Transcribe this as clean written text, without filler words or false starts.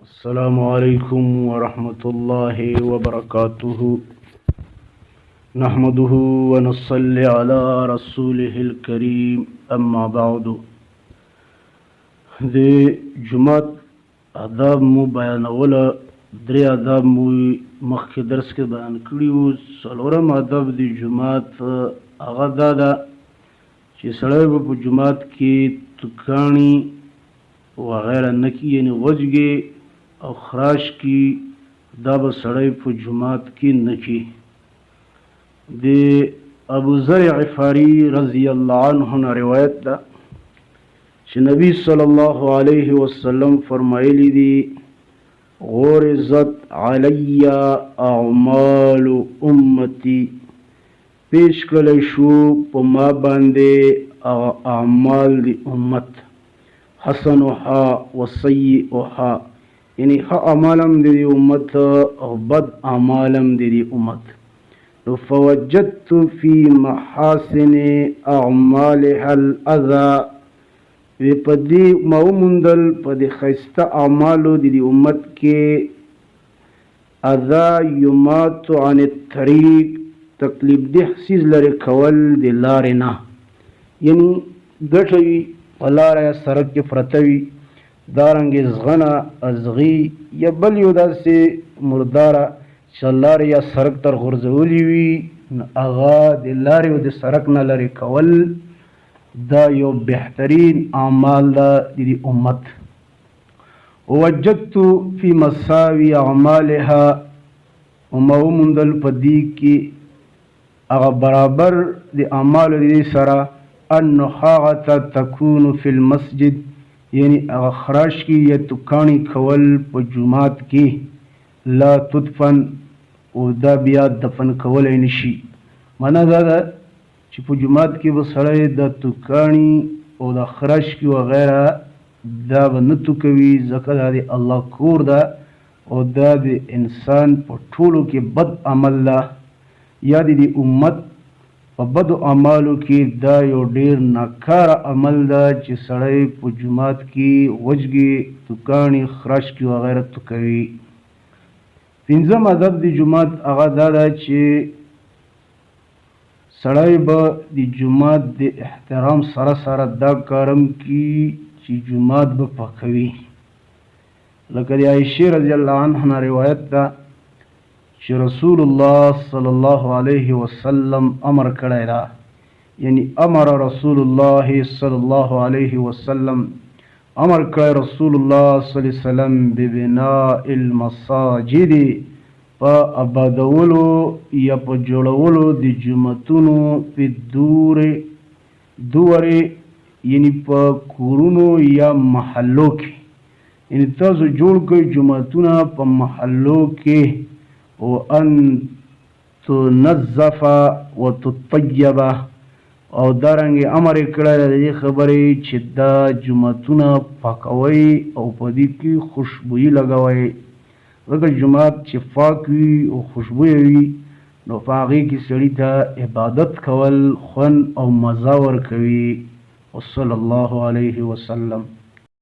السلام عليكم ورحمة الله وبركاته. نحمده ونصلي على رسوله الكريم. أما بعد، دي جمعة آداب مو بیانوله. درې آداب مو مخکې درس کې بیان کړي وو. څلورم آداب د جمعات هغه دا ده چې سړی به په جمعات کې تکاڼي وغیره نه کي، یعنې غوجګې او خراش کی دا به سړی په جمعات کې نه کي. د ابو ذر غفاري رضی الله عنه نه روایت ده چې نبی صلی الله علیه وسلم فرمایلی دي: غرزت علی اعمال امتی، پیش کړی شو په ما باندې اعمال د امت، حسنها وسیئها، یعنی ښه اعمالم د دې امت او بد اعمالم د دې امت. نو فوجدت فی محاسن اعمالها الاذى، په دې ما وموندل په دې ښایسته اعمالو د دې امت کې اذى یمات عن الطریق، تکلیف دې سیز لرې کول د لارې نه، یعنی ګټه وي په لاره یا سړک کې پرته وي، دارنګې زغنه ازغي یا بل یو داسې مرداره چې لارې یا سړک تر غورځولي وي، نو هغه د لارې او د سړک نه لرې کول دا یو بهترین اعمال ده د دې امت. ووجدت فی مساوی اعمالها، وما وموندل په دې کې هغه برابر د اعمالو د دې سره النخاعة تکون فی المسجد، یعنی هغه خراش کی یا تکاڼي کول په جومات کې، لا تدفن، او دا بیا دفن کولی نشي. معنا دا ده چې په جومات کې به سړی د تکاڼي او د خراش کی وغیره دا به نه توکوي، ځکه دا د الله کور ده او دا د انسان په ټولو کې بد عمل ده، یا د دې امت په بدو اعمالو کې دا یو ډیر ناکاره عمل ده چې سړی په جومات کې وجګې تکاڼي خراش کی وغیره توکوي. پنځم ادب د جومات هغه دا ده چې سړی به د جومات د احترام سره سره دا کارم کی چې جومات به پاکوي. لکه د عایشې رضی الله عنها روایت ده چې رسول الله صلی الله علیه وسلم امر کړی دا، یعنی امر رسول الله صلی الله علیه وسلم، امر کړی رسول الله صلی الله علیه وسلم ببناء المساجد، په آبادولو یا په جوړولو د جوماتونو، په دورې یعنی په کورونو یا محلو کې، یعنی تاسو جوړ کړئ جوماتونه په محلو کې، وان تنظف وتطیب، او دارنګې امر یې کړی د دې خبرې چې دا جوماتونه پاکوئ او په دې کې خوشبويي لګوئ. ځکه جومات چې پاک وي او خوشبویه وي نو په هغې کې سړي ته عبادت کول خوند او مزه ورکوي. وصلی الله علیه وسلم.